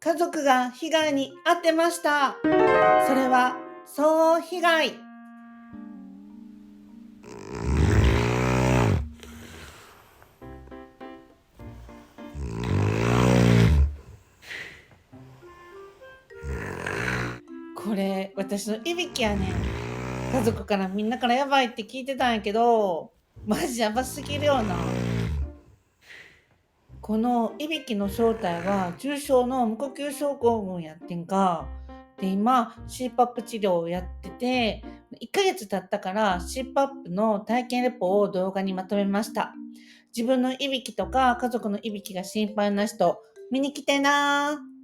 家族が被害に遭ってました。それは騒音被害。これ私のいびきやねん。家族からみんなからやばいって聞いてたんやけど、マジやばすぎるよな。このいびきの正体は重症の無呼吸症候群やってんか。で、今 CPAP 治療をやってて、1ヶ月経ったから CPAP の体験レポを動画にまとめました。自分のいびきとか家族のいびきが心配な人、見に来てなー。